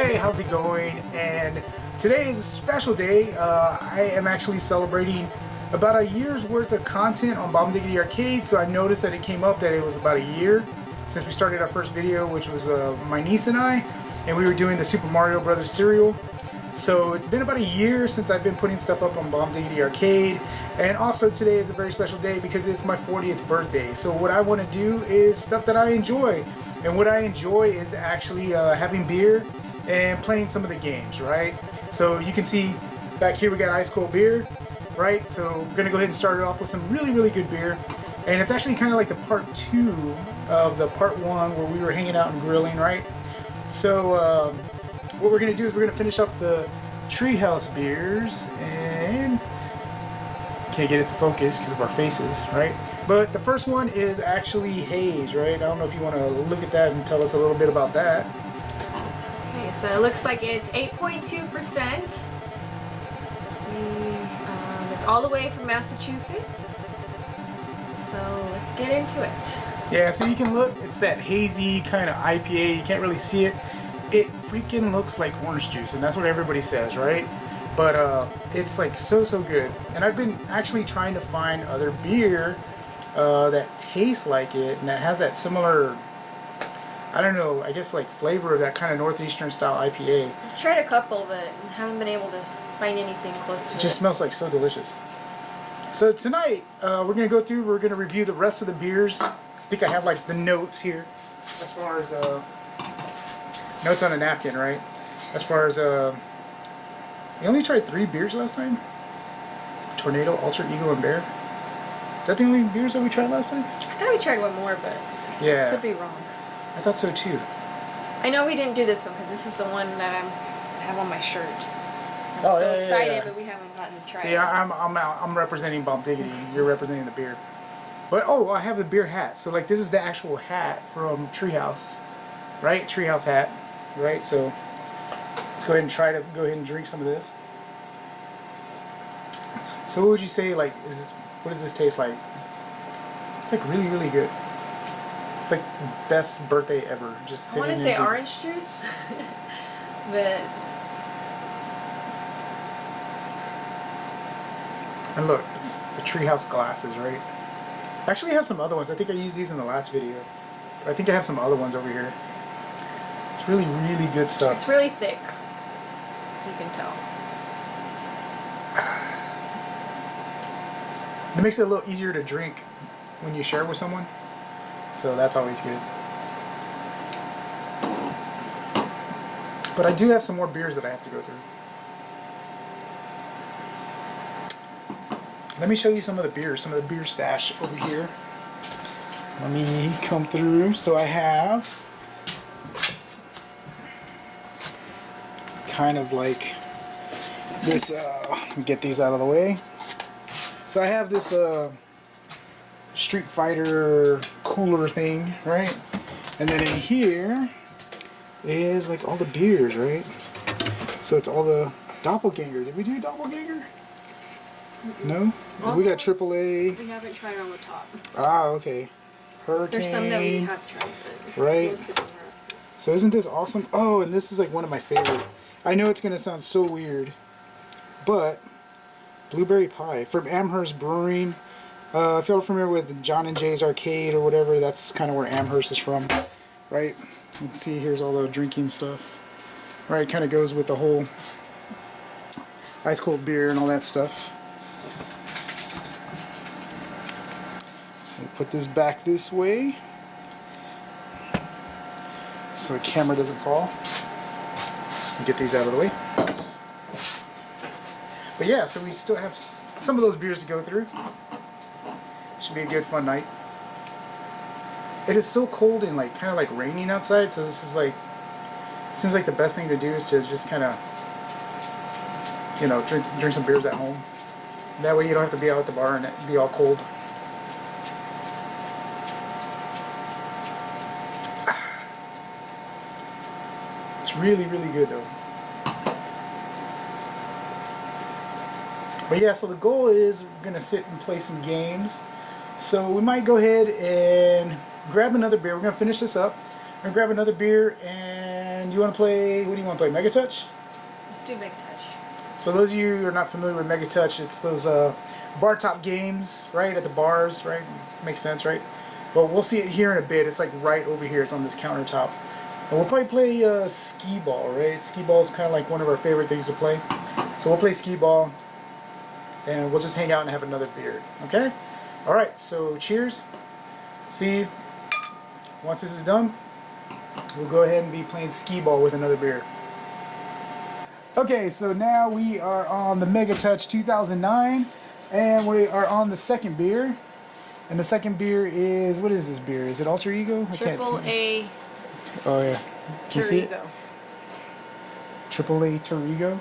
Hey, how's it going? And today is a special day. I am actually celebrating about a year's worth of content on Bombdiggity Arcade. So I noticed that it came up that it was about a year since we started our first video, which was my niece and I, and we were doing the Super Mario Brothers cereal. So it's been about a year since I've been putting stuff up on Bombdiggity Arcade, and also today is a very special day because it's my 40th birthday. So what I want to do is stuff that I enjoy, and what I enjoy is actually having beer and playing some of the games, right? So you can see back here we got ice cold beer, right? So we're gonna go ahead and start it off with some really good beer, and it's actually kind of like the part 2 of the part 1 where we were hanging out and grilling, right? So what we're gonna do is we're gonna finish up the Treehouse beers, and can't get it to focus because of our faces, right? But the first one is actually Haze, right? I don't know if you want to look at that and tell us a little bit about that. Okay, so it looks like it's 8.2%. Let's see, it's all the way from Massachusetts. So let's get into it. Yeah, so you can look, it's that hazy kind of IPA, you can't really see it. It freaking looks like orange juice, and that's what everybody says, right? But it's like so good. And I've been actually trying to find other beer that tastes like it and that has that similar, I don't know, I guess like flavor of that kind of northeastern style IPA. I've tried a couple, but haven't been able to find anything close to it. It just smells like so delicious. So tonight we're gonna go through, we're gonna review the rest of the beers. I think I have like the notes here as far as notes on a napkin, right? As far as we only tried 3 beers last time. Tornado, Ultra Eagle, and Bear. Is that the only beers that we tried last time? I thought we tried one more, but yeah, could be wrong. I thought so too. I know we didn't do this one because this is the one that I have on my shirt. I'm so excited, but we haven't gotten to try it. See, I'm representing Bombdiggity. You're representing the beer. But oh, I have the beer hat. So like this is the actual hat from Treehouse, right? Treehouse hat, right? So let's go ahead and try to go ahead and drink some of this. So what would you say, like, what does this taste like? It's like really good. It's like best birthday ever. Just I sitting want to say and orange juice, but and look, it's the Treehouse glasses, right? I actually have some other ones. I think I used these in the last video. But I think I have some other ones over here. It's really good stuff. it's really thick, as you can tell. It makes it a little easier to drink when you share with someone. So that's always good. But I do have some more beers that I have to go through. Let me show you some of the beers, some of the beer stash over here. Let me come through. So I have kind of like this, let me get these out of the way. So I have this Street Fighter cooler thing, right? And then in here is like all the beers, right? So it's all the Doppelganger. Did we do Doppelganger? No? Well, we got AAA. We haven't tried on the top. Ah, okay. Hurricane. There's some that we have tried, but right. most of them are. So isn't this awesome? Oh, and this is like one of my favorite. I know it's going to sound so weird, but Blueberry Pie from Amherst Brewing. If y'all are familiar with John and Jay's Arcade or whatever, that's kind of where Amherst is from, right? Let's see, here's all the drinking stuff. Right, kind of goes with the whole ice cold beer and all that stuff. So put this back this way so the camera doesn't fall. Get these out of the way. But yeah, so we still have some of those beers to go through. Should be a good fun night. It is so cold and like kind of like raining outside, so this is like, seems like the best thing to do is to just kind of, you know, drink some beers at home. That way you don't have to be out at the bar and it be all cold. It's really good though. But yeah, so the goal is we're going to sit and play some games. So we might go ahead and grab another beer. We're going to finish this up. gonna grab another beer, and you want to play? What do you want to play? Mega Touch. Let's do Big Touch. So those of you who are not familiar with Mega Touch, it's those bar top games, right, at the bars, right? Makes sense, right? But we'll see it here in a bit. It's like right over here. It's on this countertop. And we'll probably play skee ball, right? Skee ball is kind of like one of our favorite things to play. So we'll play skee ball, and we'll just hang out and have another beer, okay? All right, so cheers. See you. Once this is done, we'll go ahead and be playing skee ball with another beer. Okay, so now we are on the Mega Touch 2009, and we are on the second beer. And the second beer is, what is this beer? Is it Alter Ego? Triple A. Oh yeah. Can you see it? Torigo. Triple A Torigo?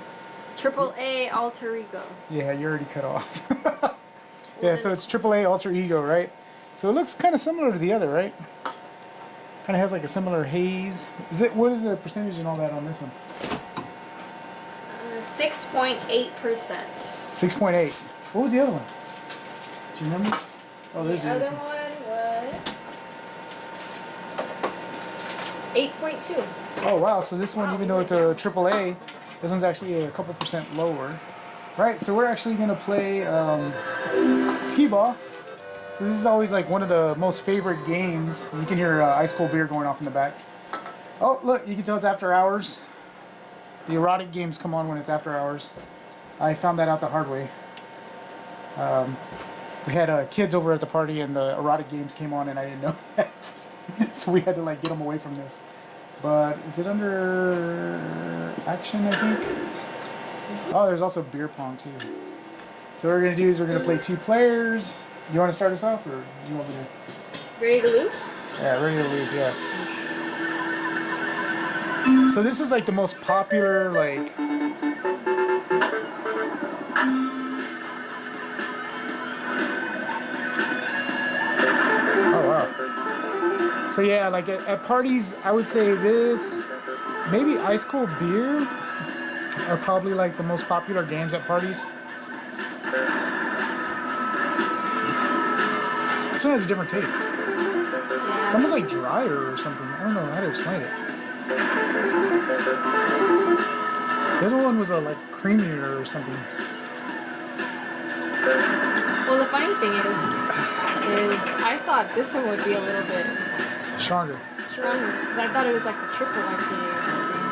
Triple A Alter Ego. Yeah, you already cut off. Yeah, so it's Triple A Alter Ego, right? So it looks kind of similar to the other, right? Kind of has like a similar haze. What is the percentage and all that on this one? 6.8%. 6.8. What was the other one? Do you remember? Oh, there's The other one was 8.2. Oh wow, so this one, even though it's a triple A, this one's actually a couple percent lower. Right, so we're actually gonna play skee ball. So this is always like one of the most favorite games. You can hear ice cold beer going off in the back. Oh look, you can tell it's after hours. The erotic games come on when it's after hours. I found that out the hard way. We had kids over at the party, and the erotic games came on, and I didn't know that. So we had to like get them away from this. But is it under action, I think? Oh, there's also beer pong too. So what we're gonna do is we're gonna play 2 players. You want to start us off, or you want me to? Ready to lose? Yeah, ready to lose. Yeah. So this is like the most popular like. Oh wow. So yeah, like at parties, I would say this, maybe ice cold beer, are probably like the most popular games at parties. This one has a different taste. It's almost like drier or something. I don't know how to explain it. The other one was like creamier or something. Well, the funny thing is I thought this one would be a little bit Stronger. stronger because I thought it was like a triple IPA or something.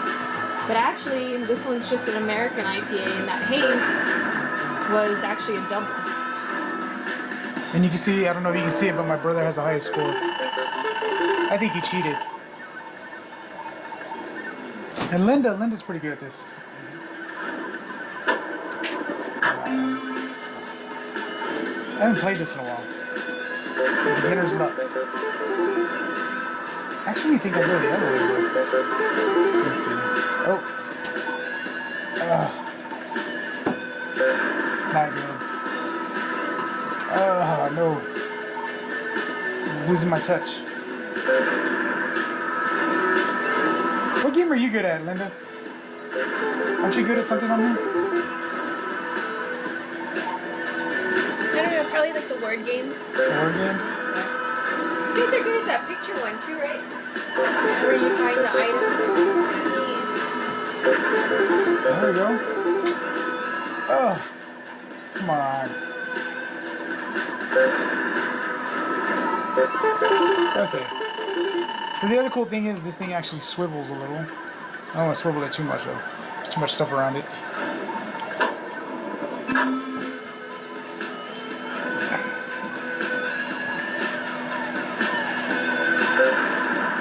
But actually, this one's just an American IPA, and that haze was actually a double. And you can see, I don't know if you can see it, but my brother has the highest score. I think he cheated. And Linda's pretty good at this. I haven't played this in a while. Beginner's luck. Actually, I think I'll go the other way. Let's see. Oh. It's not good. No. I'm losing my touch. What game are you good at, Linda? Aren't you good at something on there? I don't know, probably like the word games. Board games? You guys are good at that picture one too, right? Where you find the items. There we go. Oh, come on. Okay. So the other cool thing is this thing actually swivels a little. I don't want to swivel it too much though. There's too much stuff around it.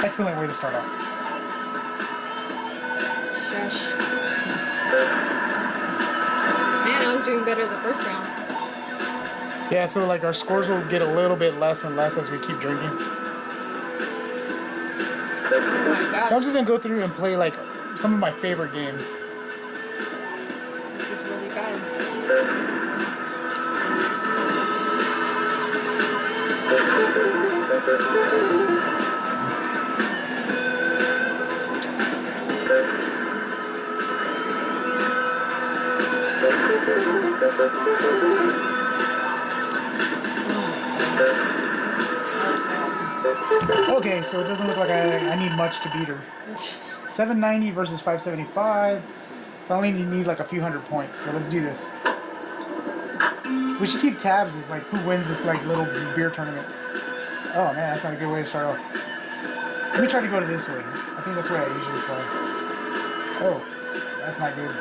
Excellent way to start off. Shush. Man, I was doing better the first round. Yeah, so like our scores will get a little bit less and less as we keep drinking. Oh my god. So I'm just gonna go through and play like some of my favorite games. This is really bad. Okay, so it doesn't look like I need much to beat her. 790 versus 575. So I only need like a few hundred points. So let's do this. We should keep tabs as like who wins this like little beer tournament. Oh man, that's not a good way to start off. Let me try to go to this way. I think that's where I usually play. Oh, that's not good.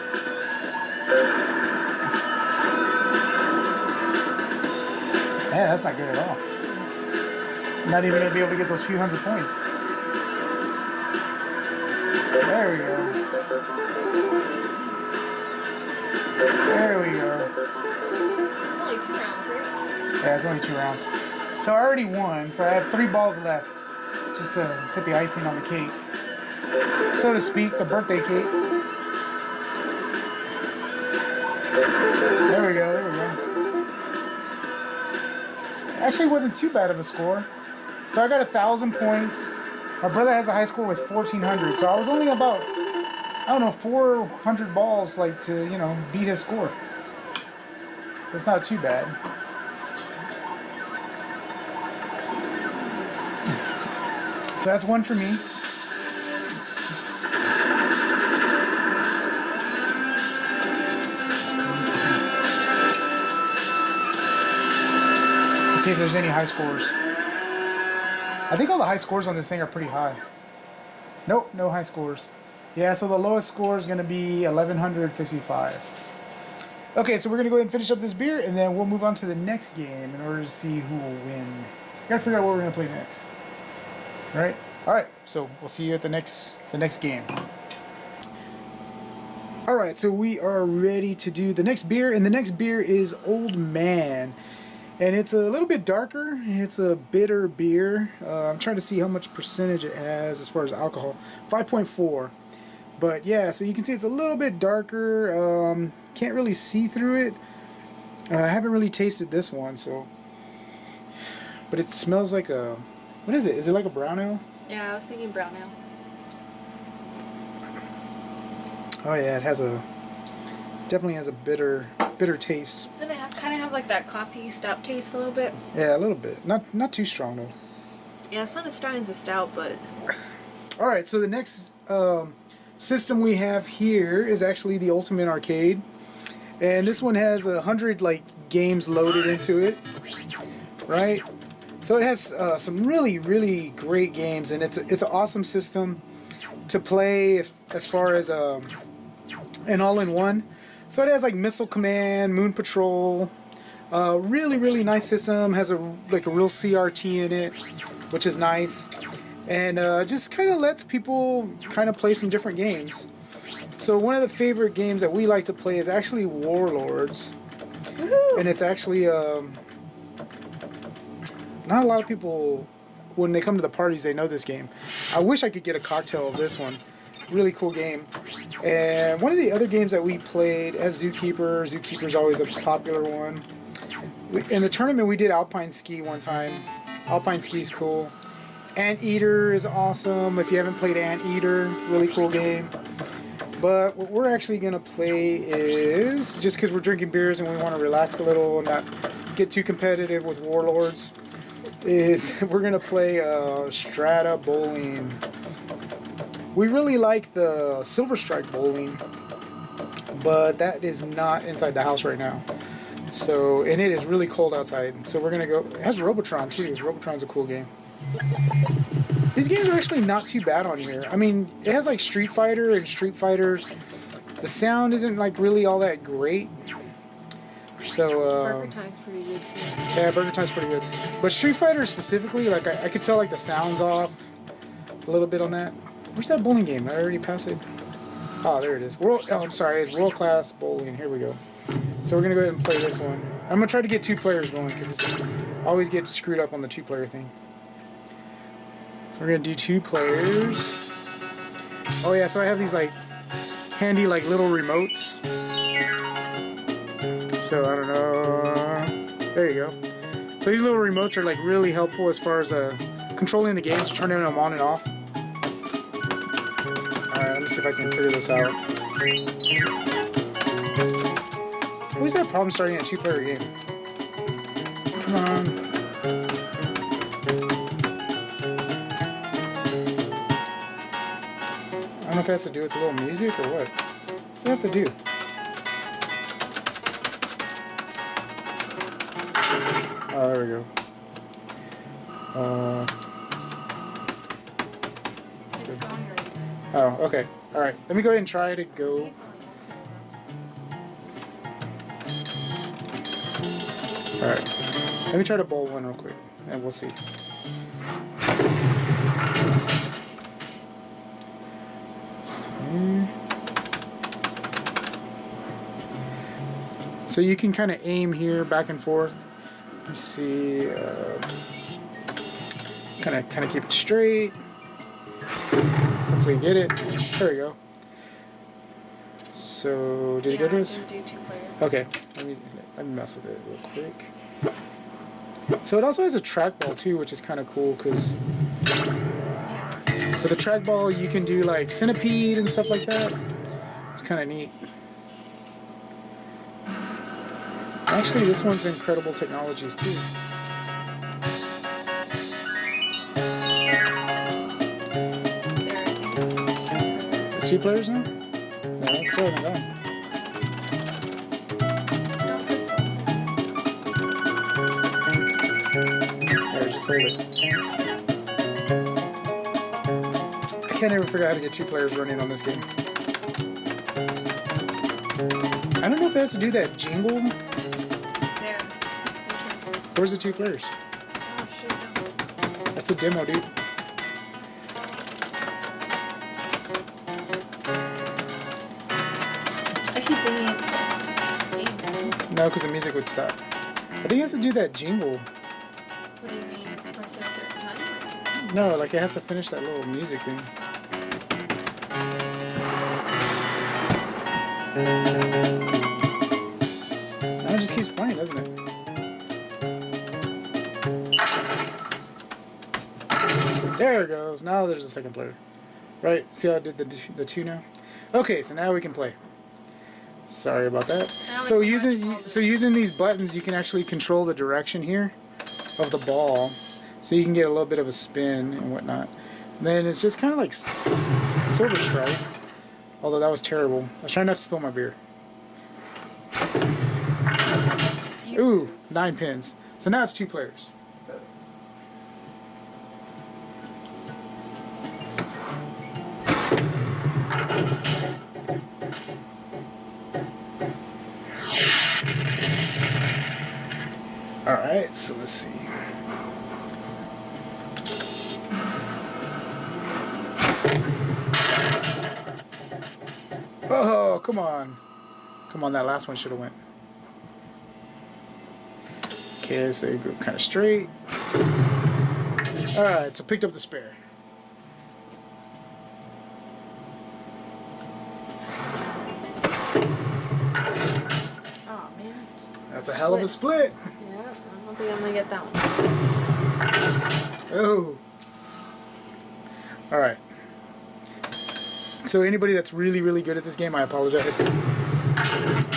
Yeah, that's not good at all. I'm not even gonna be able to get those few hundred points. There we go. There we go. It's only 2 rounds, right? Yeah, it's only 2 rounds. So I already won, so I have 3 balls left. Just to put the icing on the cake. So to speak, the birthday cake. There we go, there we go. Actually wasn't too bad of a score. So I got 1,000 points. My brother has a high score with 1,400, so I was only about, I don't know, 400 balls like to, you know, beat his score. So it's not too bad. So that's one for me. Let's see if there's any high scores. I think all the high scores on this thing are pretty high. Nope, no high scores. Yeah, so the lowest score is going to be 1,155. Okay, so we're going to go ahead and finish up this beer, and then we'll move on to the next game in order to see who will win. Gotta figure out what we're going to play next. All right, so we'll see you at the next game. All right, so we are ready to do the next beer, and the next beer is Old Man. And it's a little bit darker. It's a bitter beer. I'm trying to see how much percentage it has as far as alcohol. 5.4. But yeah, so you can see it's a little bit darker. Can't really see through it. I haven't really tasted this one, so. But it smells like a. What is it? Is it like a brown ale? Yeah, I was thinking brown ale. Oh yeah, it has a. Definitely has a bitter taste. Doesn't it kind of have like that coffee stout taste a little bit? Yeah, a little bit. Not too strong though. Yeah, it's not as strong as a stout, but. All right, so the next system we have here is actually the Ultimate Arcade, and this one has 100 like games loaded into it, right? So it has some really great games, and it's an awesome system to play as far as an all-in-one. So it has like Missile Command, Moon Patrol, really nice system. Has a real CRT in it, which is nice, and just kind of lets people kind of play some different games. So one of the favorite games that we like to play is actually Warlords. Woohoo! And it's actually not a lot of people, when they come to the parties, they know this game. I wish I could get a cocktail of this one. Really cool game. And one of the other games that we played as Zookeeper. Zookeeper's always a popular one. In the tournament we did Alpine Ski one time. Alpine Ski's cool. Anteater is awesome. If you haven't played Anteater, really cool game. But what we're actually going to play is, just because we're drinking beers and we want to relax a little and not get too competitive with Warlords, is we're going to play Strata Bowling. We really like the Silver Strike Bowling, but that is not inside the house right now. So, and it is really cold outside. So we're going to go, it has Robotron too. Robotron's a cool game. These games are actually not too bad on here. I mean, it has like Street Fighter, and Street Fighter, the sound isn't like really all that great. So, Burger Time's pretty good too. Yeah, Burger Time's pretty good. But Street Fighter specifically, like I could tell like the sound's off a little bit on that. Where's that bowling game? Did I already pass it? Oh, there it is. I'm sorry, it's World Class Bowling. Here we go. So we're gonna go ahead and play this one. I'm gonna try to get 2 players going because I always get screwed up on the 2-player thing. So we're gonna do 2 players. Oh yeah, so I have these like handy like little remotes. So I don't know. There you go. So these little remotes are like really helpful as far as controlling the games, turning them on and off. Alright, let me see if I can figure this out. I always have a problem starting a 2-player game. Come on. don't know if it has to do with a little music or what. What's it have to do? Oh, there we go. It's gone right there. Oh, okay. Alright, let me go ahead and try to go. It's on. Alright, let me try to bowl one real quick, and we'll see. Let's see. So you can kind of aim here, back and forth. Let's see. Kind of keep it straight. Hopefully you get it. There we go. So did it go to this? I can do 2 players. Okay, let me mess with it real quick. So it also has a trackball too, which is kind of cool because with the trackball you can do like centipede and stuff like that. It's kind of neat. Actually, this one's incredible technologies too. Is it 2 players now? No, it's still hasn't gone. There, just hold it. I can't ever figure out how to get 2 players running on this game. I don't know if it has to do that jingle. There. Where's the 2 players? Oh, shit. That's a demo, dude. I keep thinking it's No, because the music would stop. I think it has to do that jingle. What do you mean? Press a certain time? No, like it has to finish that little music thing. Now it just keeps playing, doesn't it? There it goes. Now there's a second player. Right? See how I did the 2 now? Okay, so now we can play. Sorry about that. So using these buttons, you can actually control the direction here of the ball, so you can get a little bit of a spin and whatnot. And then it's just kind of like Silver Strike, although that was terrible. I was trying not to spill my beer. Excuses. Ooh, 9 pins. So now it's 2 players. Alright, so let's see. Oh, come on. Come on, that last one should have went. Okay, so you go kind of straight. Alright, so picked up the spare. Oh, man. That's a hell of a split. Yeah, I don't think I'm gonna get that one. Oh. Alright. So anybody that's really, really good at this game, I apologize.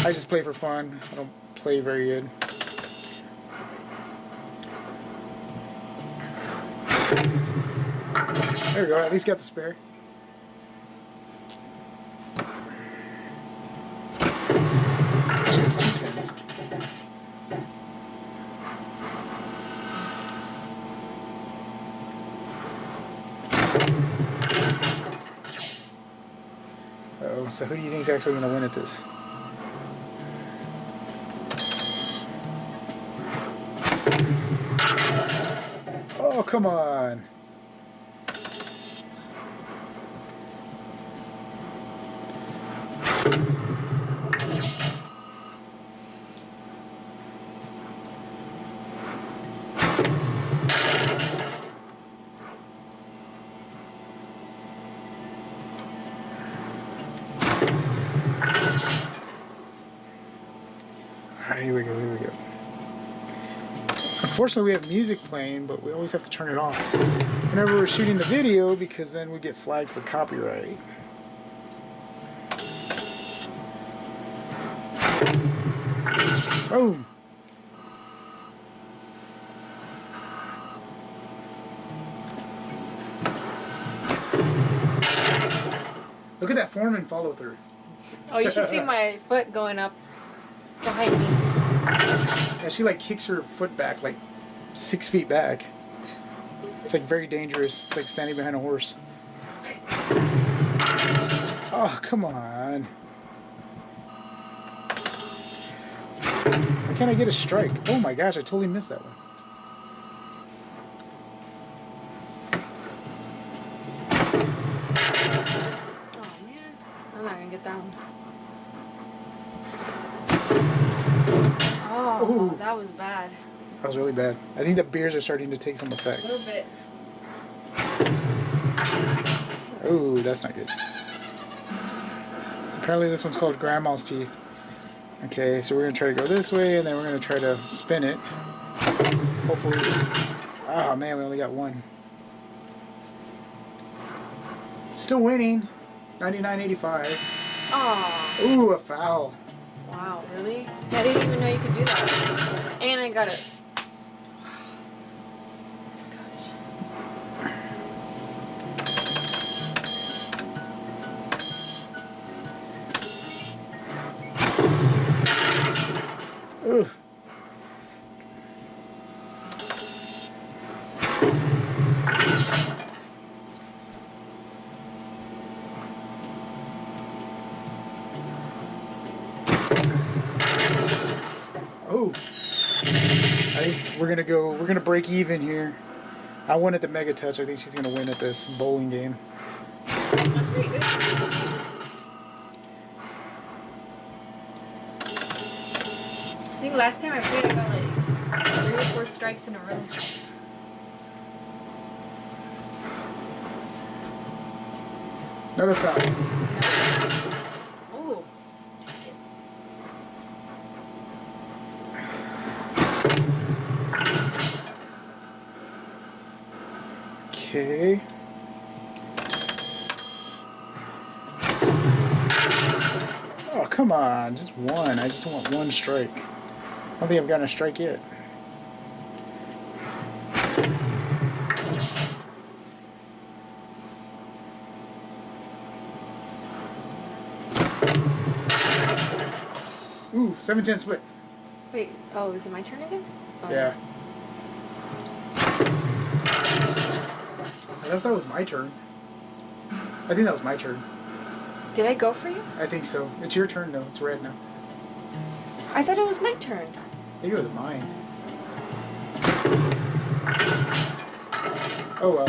I just play for fun. I don't play very good. There we go. At least got the spare. Cheers, 2 pins. Uh-oh, so who do you think is actually going to win at this? Oh, come on. Alright, here we go, here we go. Unfortunately, we have music playing, but we always have to turn it off whenever we're shooting the video, because then we get flagged for copyright. Boom! Look at that form and follow through. Oh, you should see my foot going up behind me. Yeah, she like kicks her foot back like 6 feet back. It's like very dangerous. It's like standing behind a horse. Oh, come on. Why can't I get a strike? Oh my gosh, I totally missed that one. Oh man, I'm not gonna get that one. Oh, Ooh. that was bad. That was really bad. I think the beers are starting to take some effect. A little bit. Oh, that's not good. Apparently this one's called Grandma's Teeth. Okay, so we're going to try to go this way, and then we're going to try to spin it. Hopefully... Oh, man, we only got one. Still winning. 99.85. Oh, Ooh, a foul. wow, really? I didn't even know you could do that. And I got it. Gosh. Ooh. Oh. I think we're gonna break even here. I won at the Mega Touch. I think she's gonna win at this bowling game. I'm pretty good. I think last time I played, I got like 3 or 4 strikes in a row. Another foul. Oh, take it. Okay. Oh, come on. Just one. I just want one strike. I don't think I've gotten a strike yet. Ooh, 7-10 split. Wait, oh, is it my turn again? Oh. Yeah. I guess that was my turn. I think that was my turn. Did I go for you? I think so. It's your turn, though. It's red now. I thought it was my turn. I think it was mine. Oh, well.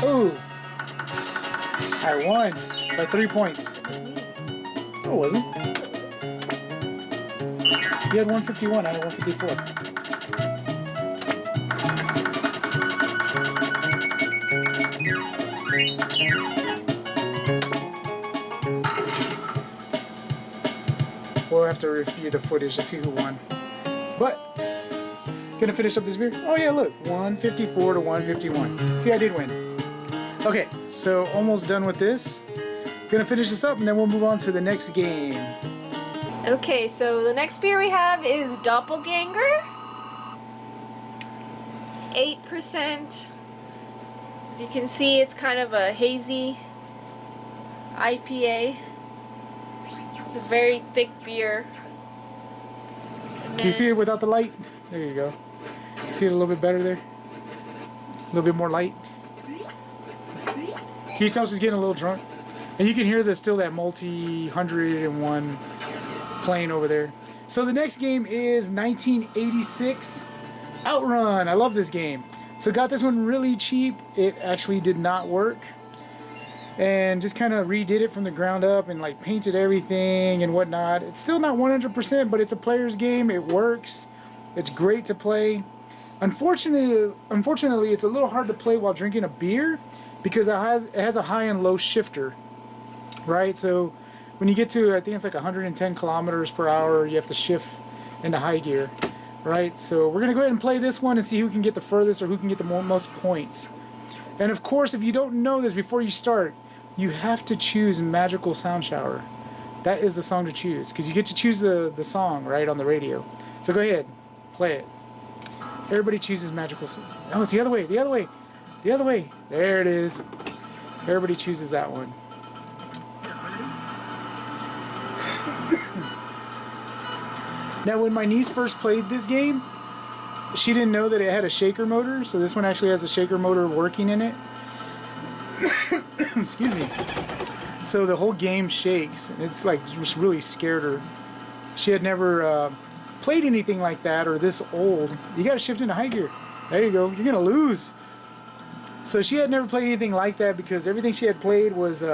Ooh. I won by 3 points. No, it wasn't. You had 151, I had 154. We'll have to review the footage to see who won. But, gonna finish up this beer. Oh yeah, look, 154 to 151. See, I did win. Okay, so almost done with this. Gonna finish this up and then we'll move on to the next game. Okay, so the next beer we have is Doppelganger. 8%. As you can see, it's kind of a hazy IPA. It's a very thick beer. Can you see it without the light? There you go. See it a little bit better there? A little bit more light. Can you tell she's getting a little drunk? And you can hear there's still that multi-101 playing over there. So the next game is 1986 Outrun. I love this game. So got this one really cheap. It actually did not work. And just kind of redid it from the ground up and like painted everything and whatnot. It's still not 100%, but it's a player's game. It works. It's great to play. Unfortunately, it's a little hard to play while drinking a beer because it has a high and low shifter, right? So when you get to, I think it's like 110 kilometers per hour, you have to shift into high gear, right? So we're gonna go ahead and play this one and see who can get the furthest or who can get the most points. And of course, if you don't know this before you start, you have to choose Magical Sound Shower. That is the song to choose because you get to choose the song right on the radio. So go ahead, play it. Everybody chooses Magical. Oh, it's the other way. The other way. The other way. There it is. Everybody chooses that one. Now, when my niece first played this game, she didn't know that it had a shaker motor, so this one actually has a shaker motor working in it. Excuse me. So the whole game shakes, and it's like just really scared her. She had never played anything like that or this old. You gotta shift into high gear. There you go. You're gonna lose. So she had never played anything like that because everything she had played was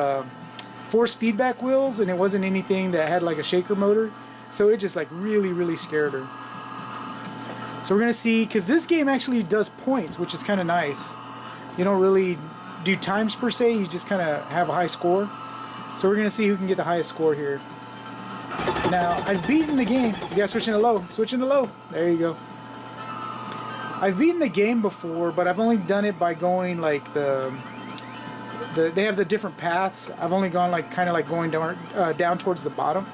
force feedback wheels, and it wasn't anything that had like a shaker motor. So it just like really scared her. So we're gonna see, because this game actually does points, which is kind of nice. You don't really do times per se, you just kind of have a high score. So we're gonna see who can get the highest score here. Now, I've beaten the game. You gotta switch into low. Switch into low. There you go. I've beaten the game before, but I've only done it by going like they have the different paths. I've only gone like kind of like going down towards the bottom.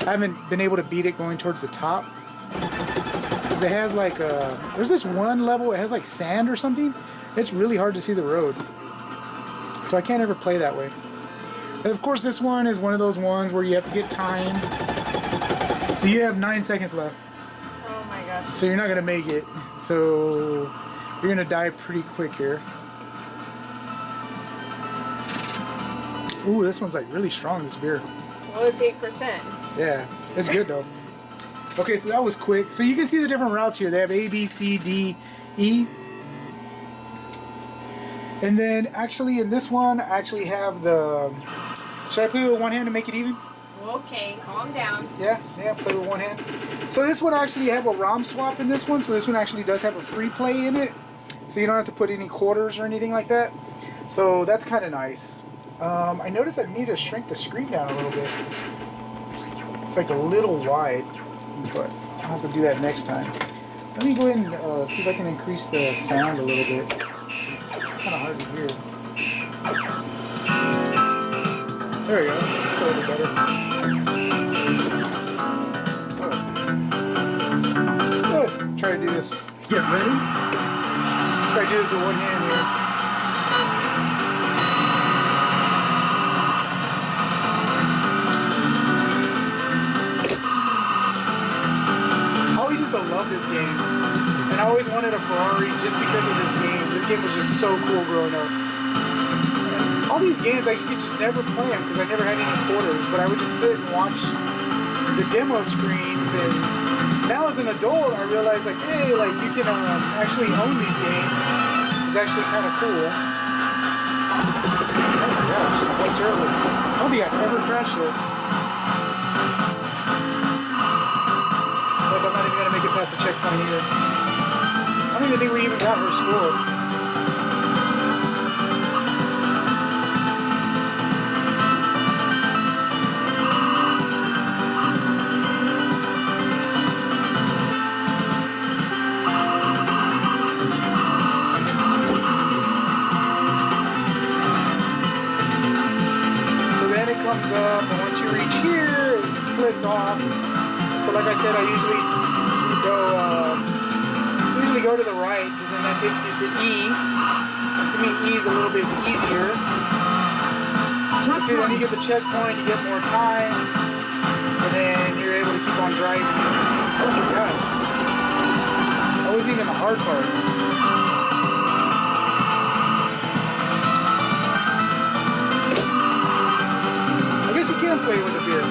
I haven't been able to beat it going towards the top. Because it has like there's this one level, it has like sand or something. It's really hard to see the road. So I can't ever play that way. And of course this one is one of those ones where you have to get time. So you have 9 seconds left. Oh my gosh. So you're not gonna make it. So you're gonna die pretty quick here. Ooh, this one's like really strong, this beer. Well, it's 8%. Yeah, it's good though. Okay, so that was quick. So you can see the different routes here. They have A, B, C, D, E. And then actually in this one, I actually have the... Should I play with one hand to make it even? Okay, calm down. Yeah, play with one hand. So this one actually have a ROM swap in this one. So this one actually does have a free play in it. So you don't have to put any quarters or anything like that. So that's kind of nice. I noticed I need to shrink the screen down a little bit. It's like a little wide, but I'll have to do that next time. Let me go ahead and see if I can increase the sound a little bit. It's kind of hard to hear. There we go. That's a little better. Good. Try to do this. Get ready. Try to do this with one hand here. I love this game, and I always wanted a Ferrari just because of this game. This game was just so cool growing up. And all these games I could just never play them because I never had any quarters, but I would just sit and watch the demo screens. And now as an adult I realized like, hey, like you can actually own these games. It's actually kind of cool. Oh my gosh, that was terrible. I don't think I've ever crashed it. Like, I'm not even going to make it past the checkpoint either. I don't even think we even got her score. So then it comes up, and once you reach here, it splits off. So like I said, I usually go to the right because then that takes you to E. And to me, E is a little bit easier. So then you get the checkpoint, you get more time, and then you're able to keep on driving. Oh my gosh. That wasn't even the hard part. I guess you can play with the beer.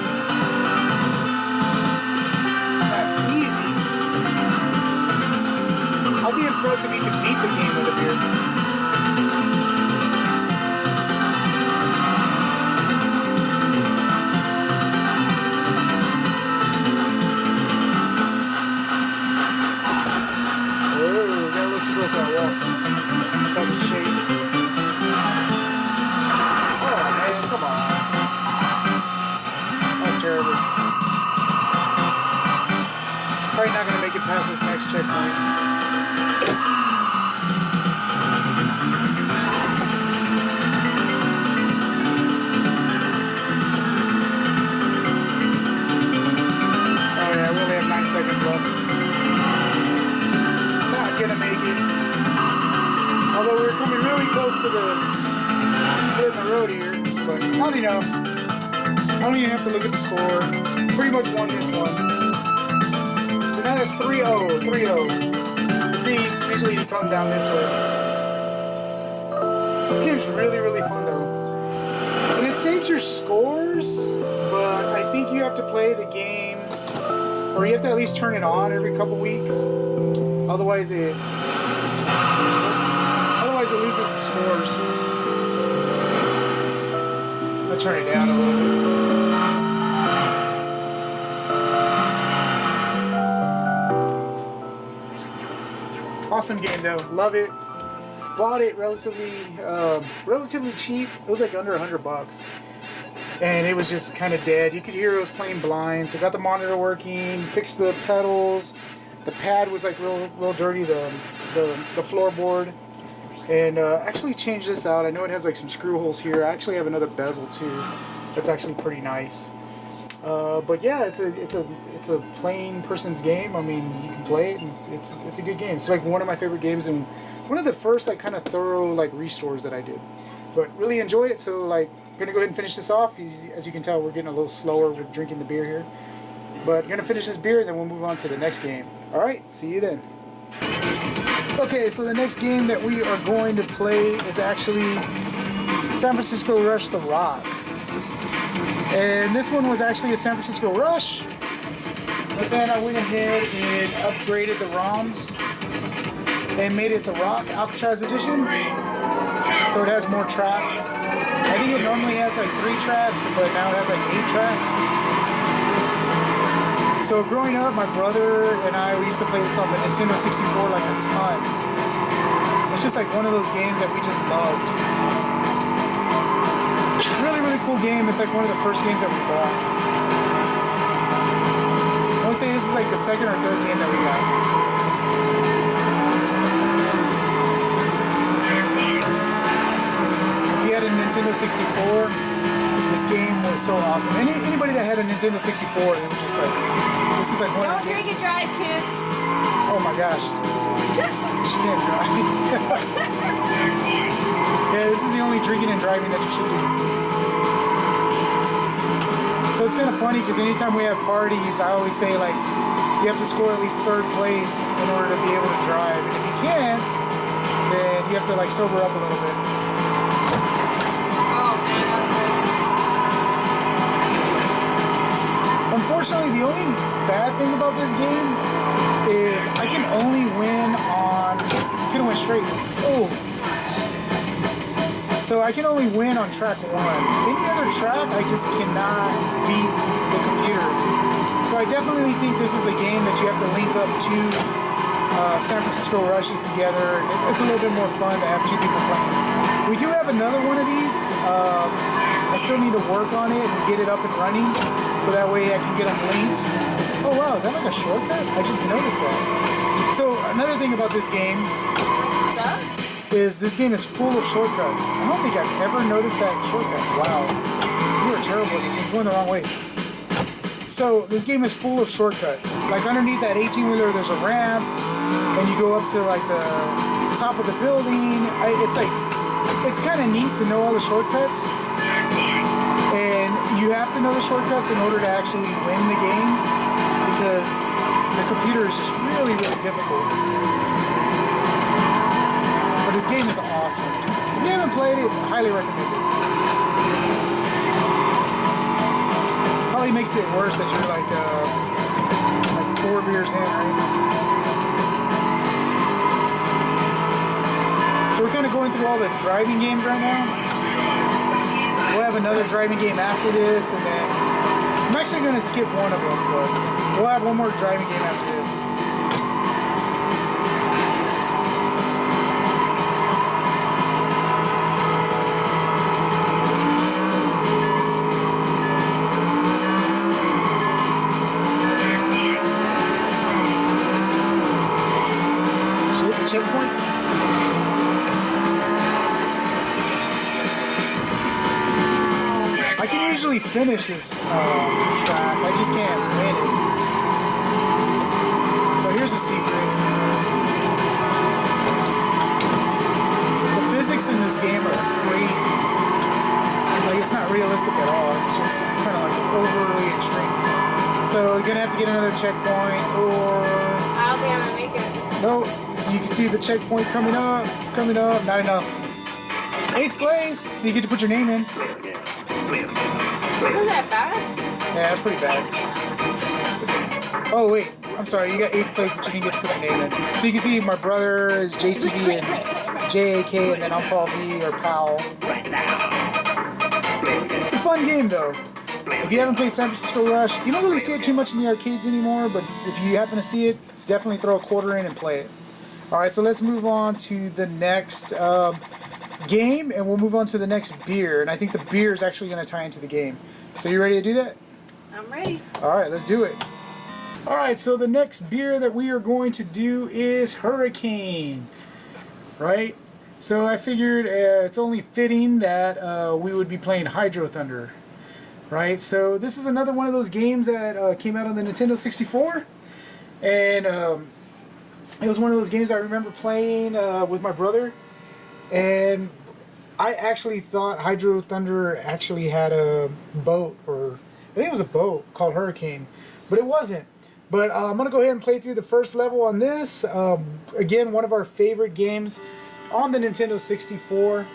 I'll be impressed if you can beat the game with a beer. Oh, that looks close to that wall. That was shake. Oh man, come on. That's terrible. Probably not gonna make it past this next checkpoint. Seconds left. Not gonna make it. Although we're coming really close to the split in the road here, but not enough. I don't even have to look at the score. Pretty much won this one. So now it's 3-0, 3-0. Let's see, usually you come down this way. This game's really, really fun though. And it saves your scores, but I think you have to play the game, or you have to at least turn it on every couple weeks. Otherwise it loses the scores. I'll turn it down a little bit. Awesome game though, love it. Bought it relatively cheap. It was like under $100, and it was just kind of dead. You could hear it was playing blind. So got the monitor working, fixed the pedals. The pad was like real dirty, the floorboard, and actually changed this out. I know it has like some screw holes here. I actually have another bezel too. That's actually pretty nice. But yeah, it's a plain person's game. I mean, you can play it, and it's a good game. It's like one of my favorite games, and one of the first like kind of thorough like restores that I did. But really enjoy it. So like, gonna go ahead and finish this off. As you can tell, we're getting a little slower with drinking the beer here. But gonna finish this beer, and then we'll move on to the next game. All right, see you then. Okay, so the next game that we are going to play is actually San Francisco Rush The Rock. And this one was actually a San Francisco Rush, but then I went ahead and upgraded the ROMs and made it the Rock Alcatraz Edition. So it has more tracks. I think it normally has like 3 tracks, but now it has like 8 tracks. So growing up, my brother and I, we used to play this on the Nintendo 64 like a ton. It's just like one of those games that we just loved. Really, really cool game. It's like one of the first games that we bought. I would say this is like the second or third game that we got. If you had a Nintendo 64, this game was so awesome. Anybody that had a Nintendo 64, they were just like, this is like one of the games. Don't drink and drive, kids. Oh my gosh. She can't drive. Yeah, this is the only drinking and driving that you should do. So it's kind of funny because anytime we have parties, I always say like, you have to score at least 3rd place in order to be able to drive. And if you can't, then you have to like sober up a little bit. Unfortunately, the only bad thing about this game is I can only win on... I can win straight. Oh. So I can only win on track 1. Any other track, I just cannot beat the computer. So I definitely think this is a game that you have to link up 2 San Francisco Rushes together. It's a little bit more fun to have 2 people playing. We do have another one of these. I still need to work on it and get it up and running, so that way I can get them linked. Oh wow, is that like a shortcut? I just noticed that. So another thing about this game is this game is full of shortcuts. I don't think I've ever noticed that shortcut. Wow, you are terrible at this game. Going the wrong way. So this game is full of shortcuts. Like underneath that 18-wheeler, there's a ramp, and you go up to like the top of the building. It's kind of neat to know all the shortcuts. And you have to know the shortcuts in order to actually win the game, because the computer is just really, really difficult. But this game is awesome. If you haven't played it, I highly recommend it. Probably makes it worse that you're like 4 beers in, right? So we're kind of going through all the driving games right now. We'll have another driving game after this, and then I'm actually going to skip one of them, but we'll have one more driving game after this. Should we hit the checkpoint? I can usually finish this track, I just can't win it. So here's a secret. physics in this game are crazy. Like, it's not realistic at all. It's just kind of like overly extreme. So you're gonna have to get another checkpoint, or I don't think I'm gonna make it. no. So you can see the checkpoint coming up. It's coming up. Not enough. 8th place. So you get to put your name in. Isn't that bad? Yeah, that's pretty bad. Oh wait, I'm sorry. You got 8th place, but you didn't get to put your name in. So you can see my brother is JCV and JAK, and then I'm Paul V or Powell. It's a fun game though. If you haven't played San Francisco Rush, you don't really see it too much in the arcades anymore, but if you happen to see it, definitely throw a quarter in and play it. Alright, so let's move on to the next game, and we'll move on to the next beer, and I think the beer is actually going to tie into the game. So you ready to do that? I'm ready. Alright, let's do it. Alright, so the next beer that we are going to do is Hurricane. Right? So I figured it's only fitting that we would be playing Hydro Thunder. Right? So this is another one of those games that came out on the Nintendo 64. And it was one of those games I remember playing with my brother. And I actually thought Hydro Thunder actually had a boat, or I think it was a boat called Hurricane. But it wasn't. But I'm going to go ahead and play through the first level on this. Again, one of our favorite games on the Nintendo 64.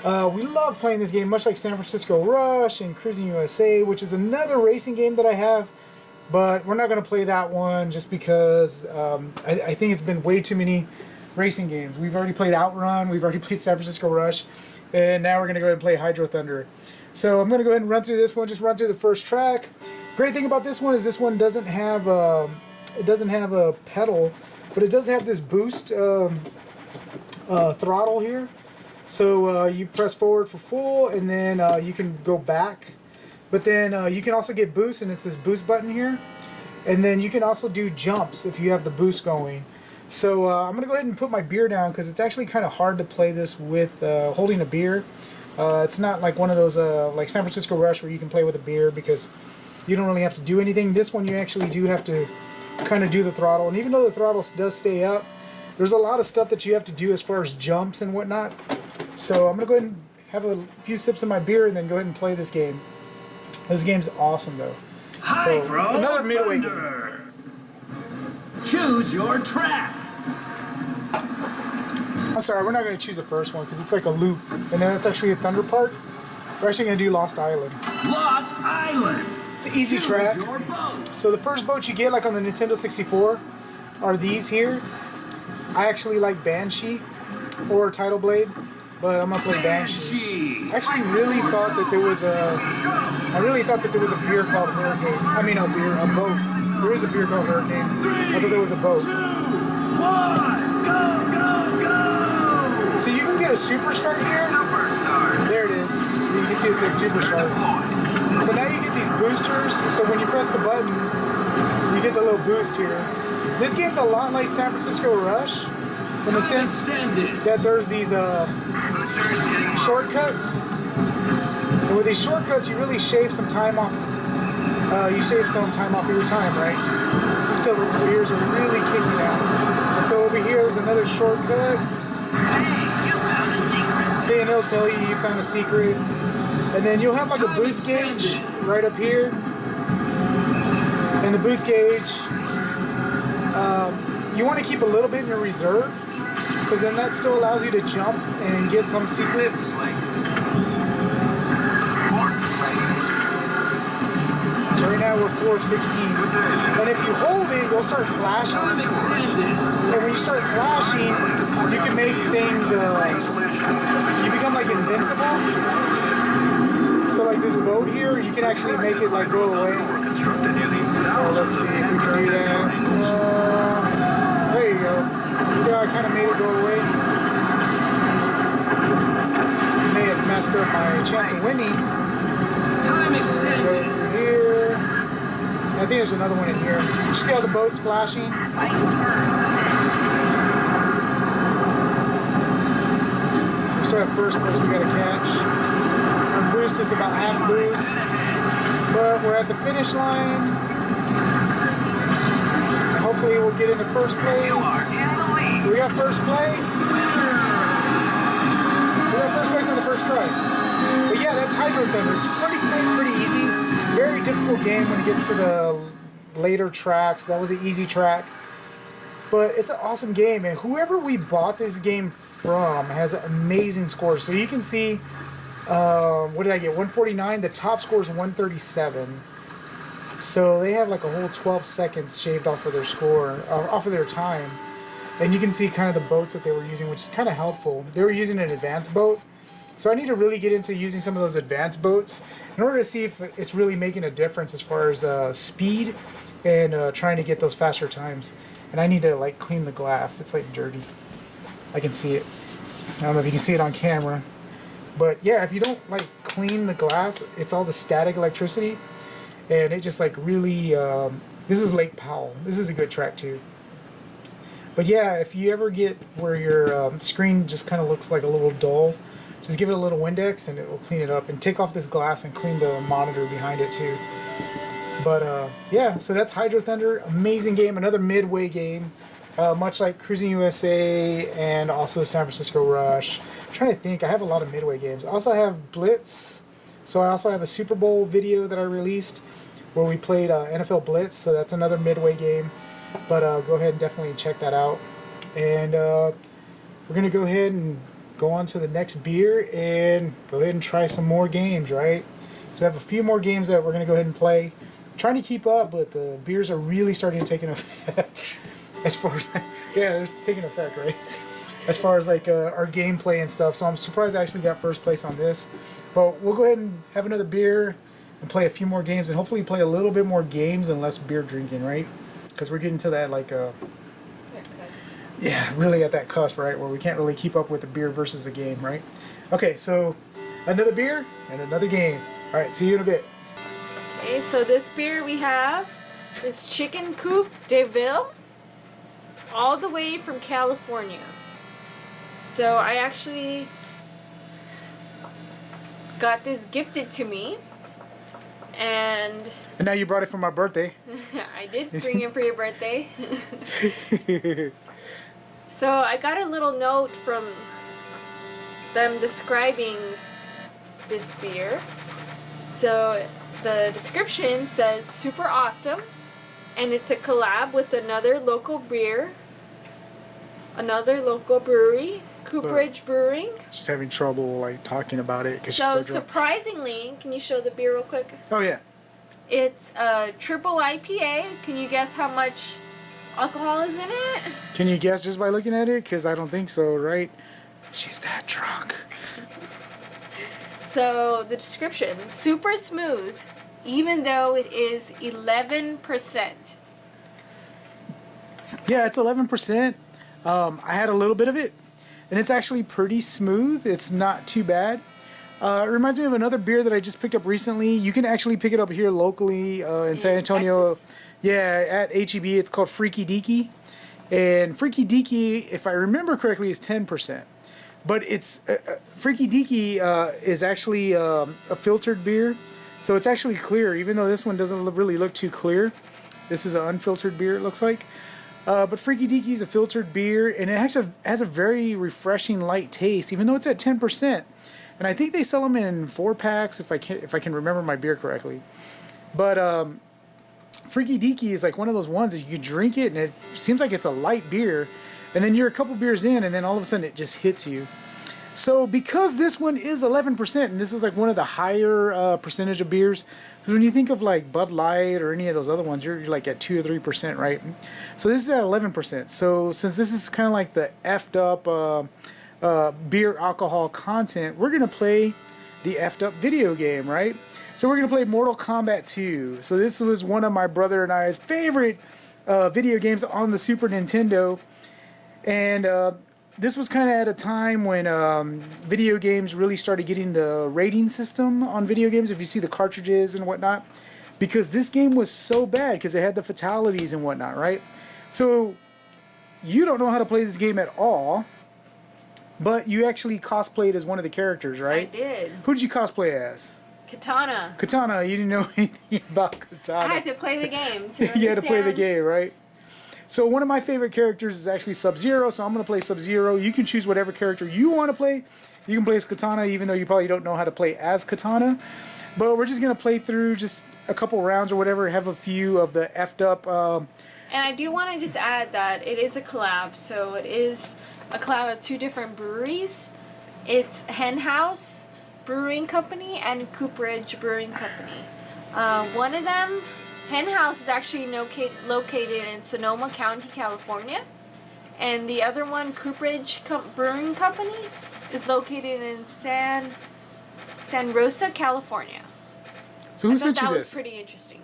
We love playing this game, much like San Francisco Rush and Cruising USA, which is another racing game that I have. But we're not going to play that one just because I think it's been way too many racing games. We've already played Outrun, we've already played San Francisco Rush, and now we're going to go ahead and play Hydro Thunder. So I'm going to go ahead and run through this one, just run through the first track. Great thing about this one is this one doesn't have a pedal, but it does have this boost throttle here. So you press forward for full, and then you can go back. But then you can also get boost, and it's this boost button here. And then you can also do jumps if you have the boost going. So I'm going to go ahead and put my beer down because it's actually kind of hard to play this with holding a beer. It's not like one of those like San Francisco Rush where you can play with a beer because you don't really have to do anything. This one you actually do have to kind of do the throttle. And even though the throttle does stay up, there's a lot of stuff that you have to do as far as jumps and whatnot. So I'm going to go ahead and have a few sips of my beer and then go ahead and play this game. This game's awesome though. Hydro So, another midway game. Thunder. Choose your track. I'm sorry, we're not going to choose the first one because it's like a loop. And then it's actually a Thunder Park. We're actually going to do Lost Island. Lost Island. It's an easy Choose track. your boat. So the first boat you get, like on the Nintendo 64, are these here. I actually like Banshee or Tidal Blade, but I'm gonna play Banshee. I actually really thought that there was a beer called Hurricane. I mean, a boat. There is a beer called Hurricane. I thought there was a boat. 2, 1, go, go, go! So you can get a Superstar here. There it is. So you can see it said Superstar. So now you get these boosters. So when you press the button, you get the little boost here. This game's a lot like San Francisco Rush in the sense that there's these shortcuts. And with these shortcuts, you really shave some time off. You shave some time off of your time, right? Until those beers are really kicking out. And so over here, there's another shortcut. See, and it'll tell you found a secret. And then you'll have like a boost gauge right up here. And the boost gauge, you want to keep a little bit in your reserve, because then that still allows you to jump and get some secrets. So right now we're 4 of 16. And if you hold it, you'll start flashing. And when you start flashing, you can make things, you become like invincible. So like this boat here, you can actually make it like go away. So let's see if we can do that. There you go. See how I kind of made it go away? May have messed up my chance of winning. Time extended. Go through here. I think there's another one in here. Did you see how the boat's flashing? So at first place we gotta catch. Our boost is about half boost. But we're at the finish line. And hopefully we'll get into first place. So we got first place. So the first try. But yeah, that's Hydro Thunder. It's pretty quick, pretty easy. Very difficult game when it gets to the later tracks. That was an easy track. But it's an awesome game, and whoever we bought this game from has amazing scores. So you can see, what did I get? 149. The top score is 137. So they have like a whole 12 seconds shaved off of their score, off of their time. And you can see kind of the boats that they were using, which is kind of helpful. They were using an advanced boat. So I need to really get into using some of those advanced boats in order to see if it's really making a difference as far as speed and trying to get those faster times. And I need to like clean the glass. It's like dirty. I can see it. I don't know if you can see it on camera. But yeah, if you don't like clean the glass, it's all the static electricity. And it just like really, this is Lake Powell. This is a good track too. But yeah, if you ever get where your screen just kind of looks like a little dull, just give it a little Windex and it will clean it up. And take off this glass and clean the monitor behind it too. But yeah, so that's Hydro Thunder. Amazing game, another midway game. Much like Cruising USA and also San Francisco Rush. I'm trying to think, I have a lot of midway games. I also have Blitz. So I also have a Super Bowl video that I released where we played NFL Blitz. So that's another midway game. But go ahead and definitely check that out. And we're going to go ahead and go on to the next beer and go ahead and try some more games, right? So we have a few more games that we're going to go ahead and play. I'm trying to keep up, but the beers are really starting to take an effect. As far as, yeah, they're taking effect, right? As far as like our gameplay and stuff. So I'm surprised I actually got first place on this. But we'll go ahead and have another beer and play a few more games and hopefully play a little bit more games and less beer drinking, right? Because we're getting to that like yeah, really at that cusp, right, where we can't really keep up with the beer versus the game, right? Okay, so another beer and another game. All right, see you in a bit. Okay, so this beer we have is Chicken Coop de Ville, all the way from California. So I actually got this gifted to me, and now you brought it for my birthday. I did bring it for your birthday. So I got a little note from them describing this beer. So the description says super awesome, and it's a collab with another local brewery, Cooperage Brewing. She's having trouble like talking about it. 'Cause So she's so drunk. surprisingly, can you show the beer real quick? Oh yeah. It's a triple IPA. Can you guess how much alcohol is in it? Can you guess just by looking at it? Because I don't think so, right? She's that drunk. So the description, super smooth, even though it is 11%. Yeah, it's 11%. I had a little bit of it, and it's actually pretty smooth. It's not too bad. It reminds me of another beer that I just picked up recently. You can actually pick it up here locally in San Antonio. Texas. Yeah, at HEB. It's called Freaky Deaky. And Freaky Deaky, if I remember correctly, is 10%. But it's Freaky Deaky is actually a filtered beer. So it's actually clear, even though this one doesn't really look too clear. This is an unfiltered beer, it looks like. But Freaky Deaky is a filtered beer, and it actually has a very refreshing light taste, even though it's at 10%. And I think they sell them in 4-packs, if I can remember my beer correctly. But Freaky Deaky is like one of those ones that you can drink it, and it seems like it's a light beer, and then you're a couple beers in, and then all of a sudden it just hits you. So because this one is 11%, and this is like one of the higher percentage of beers, because when you think of like Bud Light or any of those other ones, you're like at 2 or 3%, right? So this is at 11%. So since this is kind of like the effed up beer alcohol content, we're gonna play the effed up video game, right? So we're gonna play Mortal Kombat 2. So this was one of my brother and I's favorite video games on the Super Nintendo, and this was kind of at a time when video games really started getting the rating system on video games, if you see the cartridges and whatnot, because this game was so bad because it had the fatalities and whatnot, right? So you don't know how to play this game at all, but you actually cosplayed as one of the characters, right? I did. Who did you cosplay as? Katana. Katana. You didn't know anything about Katana. I had to play the game to You had to play the understand. game, right? So one of my favorite characters is actually Sub-Zero, so I'm going to play Sub-Zero. You can choose whatever character you want to play. You can play as Katana, even though you probably don't know how to play as Katana. But we're just going to play through just a couple rounds or whatever, have a few of the effed up... And I do want to just add that it is a collab, so it is a collab of 2 different breweries. It's Hen House Brewing Company and Cooperage Brewing Company. One of them, Hen House, is actually located in Sonoma County, California. And the other one, Cooperage Brewing Company, is located in San Rosa, California. So who sent you that this? was pretty interesting.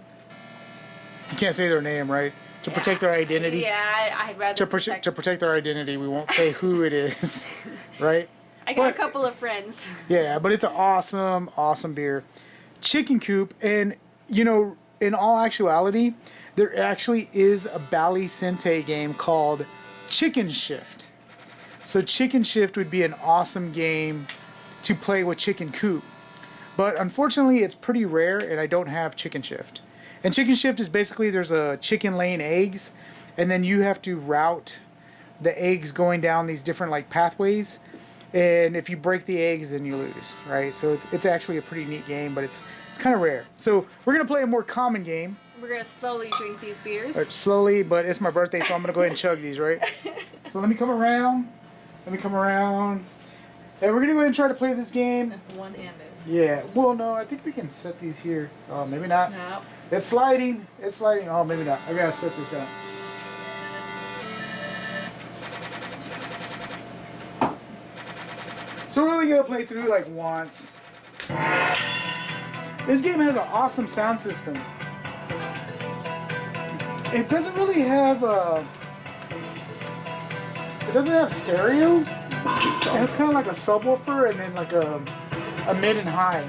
You can't say their name, right? To protect their identity? Yeah, I'd rather to protect their identity, we won't say who it is, right? I got a couple of friends. Yeah, but it's an awesome, awesome beer. Chicken Coop, and you know, in all actuality, there actually is a Bally Sente game called Chicken Shift. So Chicken Shift would be an awesome game to play with Chicken Coop. But unfortunately, it's pretty rare, and I don't have Chicken Shift. And Chicken Shift is basically there's a chicken laying eggs, and then you have to route the eggs going down these different like pathways. And if you break the eggs, then you lose, right? So it's actually a pretty neat game, but it's kind of rare. So we're gonna play a more common game. We're gonna slowly drink these beers. Slowly, but it's my birthday, so I'm gonna go ahead and chug these, right? So let me come around. And we're gonna go ahead and try to play this game. One-handed. Yeah. Well, no, I think we can set these here. Oh, maybe not. No. It's sliding. It's sliding. Oh, maybe not. I gotta set this out. So we're only gonna play through like once. This game has an awesome sound system. It doesn't really have it doesn't have stereo. It has kind of like a subwoofer and then like a mid and high.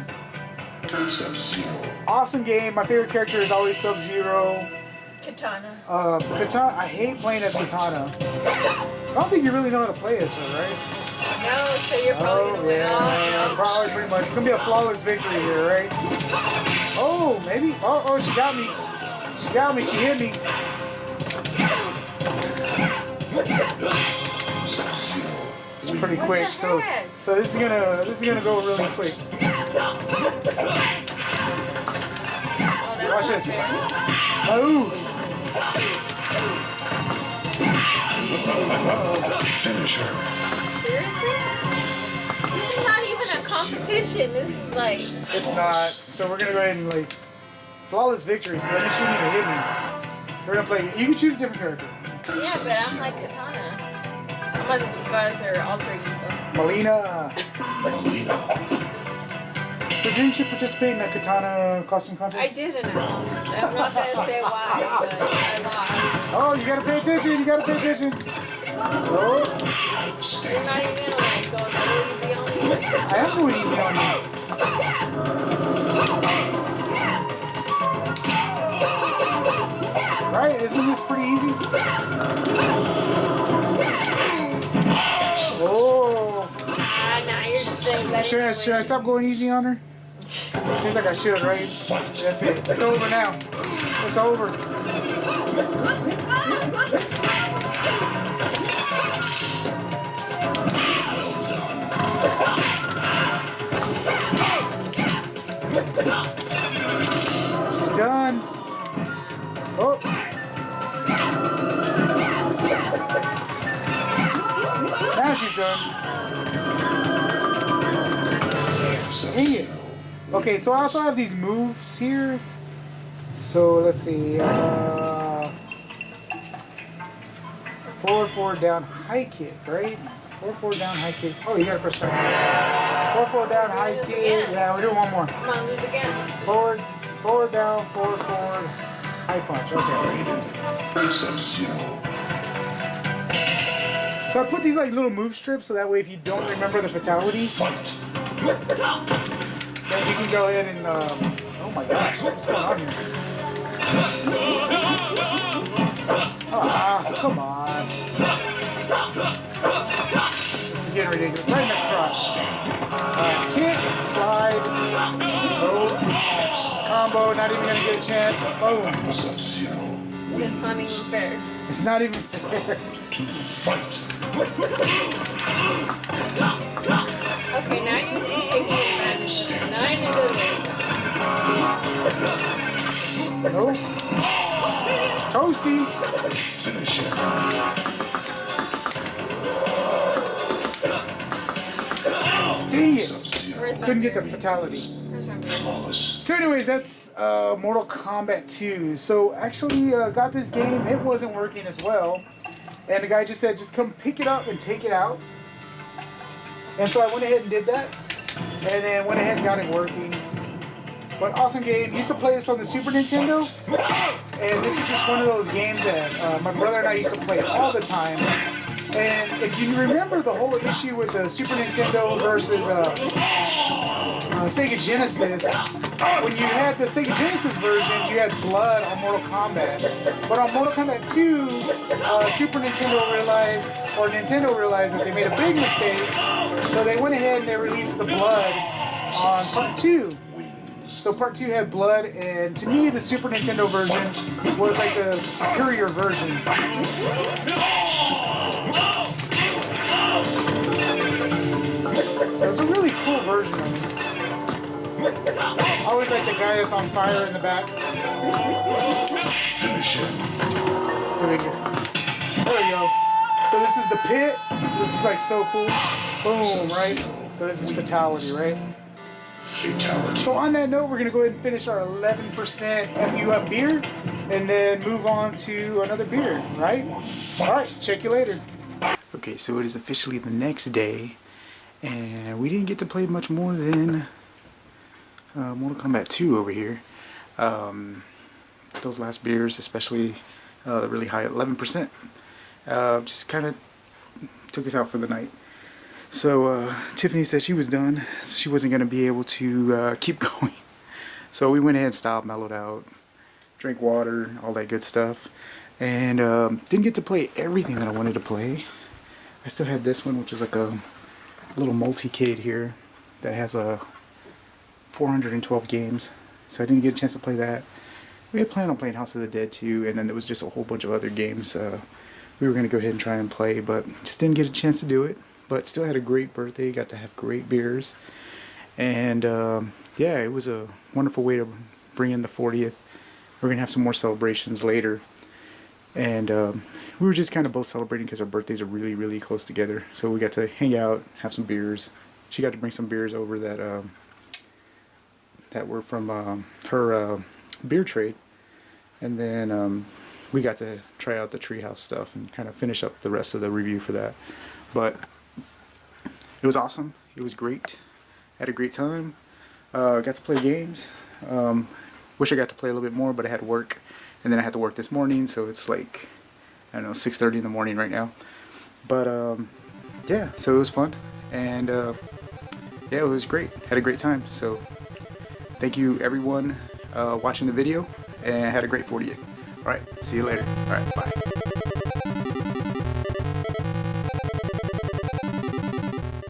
Awesome game. My favorite character is always Sub-Zero. Katana. Katana. I hate playing as Katana. I don't think you really know how to play as her, right? No, so you're probably gonna win. Yeah, probably pretty much. It's gonna be a flawless victory here, right? Oh, maybe. Oh, she got me. She got me. She hit me. It's pretty quick. So this is gonna go really quick. Watch this. Oh. Finish her. Seriously? This is not even a competition. This is like... It's not. So we're gonna go ahead and like flawless victory. So let me shoot you to hit me. We're gonna play. You can choose a different character. Yeah, but I'm like Katana. I'm like you guys are alter ego. Melina. So didn't you participate in a Katana costume I contest? did announce. I'm not gonna say why, but I lost. Oh, you gotta pay attention. You gotta pay attention. Oh, You're not even gonna like go really easy on me. I am going easy on you. Right? Isn't this pretty easy? Oh. Now you're just letting Should I stop going easy on her? Seems like I should, right? That's it. It's over now. It's over. She's done. Oh. Now she's done. Dang it. Okay, so I also have these moves here. So let's see. Forward down high kick, right? Forward down high kick. Oh, you gotta press start. Forward down high kick. Again. Yeah, we're doing one more. Come on, lose again. Forward down, forward, high punch. Okay. So I put these like little move strips so that way if you don't remember the fatalities, then you can go ahead and, oh my gosh, what's going on here? Ah, come on. This is getting ridiculous. Right in the crotch. Kick, slide, oh, combo, not even gonna get a chance. Boom. That's not even fair. It's not even fair. Okay, now you're just taking advantage. Not in a good way. No. Toasty. Dang it. Where's my Couldn't get the beer? fatality. Where's my beer? So anyways, that's Mortal Kombat 2. So actually got this game. It wasn't working as well. And the guy just said, just come pick it up and take it out. And so I went ahead and did that. And then went ahead and got it working. But awesome game. Used to play this on the Super Nintendo. And this is just one of those games that my brother and I used to play all the time. And if you remember the whole issue with the Super Nintendo versus Sega Genesis, when you had the Sega Genesis version, you had blood on Mortal Kombat. But on Mortal Kombat 2, Super Nintendo realized, or Nintendo realized that they made a big mistake, so they went ahead and they released the blood on Part 2. So Part 2 had blood, and to me, the Super Nintendo version was like the superior version. So it's a really cool version of it. I always like the guy that's on fire in the back. So there we go. So this is the pit. This is like so cool. Boom, right? So this is fatality, right? So on that note, we're going to go ahead and finish our 11% FU up beer and then move on to another beer, right? Alright, check you later. Okay, so it is officially the next day, and we didn't get to play much more than Mortal Kombat 2 over here. Those last beers, especially the really high at 11%, just kind of took us out for the night. So Tiffany said she was done, so she wasn't going to be able to keep going. So we went ahead and stopped, mellowed out, drank water, all that good stuff. And didn't get to play everything that I wanted to play. I still had this one, which is like a little multi-cade here that has 412 games. So I didn't get a chance to play that. We had planned on playing House of the Dead 2, and then there was just a whole bunch of other games we were going to go ahead and try and play, but just didn't get a chance to do it. But still had a great birthday, got to have great beers. And yeah, it was a wonderful way to bring in the 40th. We're going to have some more celebrations later. And we were just kind of both celebrating because our birthdays are really, really close together. So we got to hang out, have some beers. She got to bring some beers over that that were from her beer trade. And then we got to try out the Treehouse stuff and kind of finish up the rest of the review for that. But it was awesome. It was great. Had a great time. Got to play games. Wish I got to play a little bit more, but I had work. And then I had to work this morning, so it's like, I don't know, 6:30 in the morning right now. But yeah, so it was fun. And yeah, it was great. Had a great time. So thank you everyone watching the video, and had a great 40th. Alright, see you later. Alright, bye.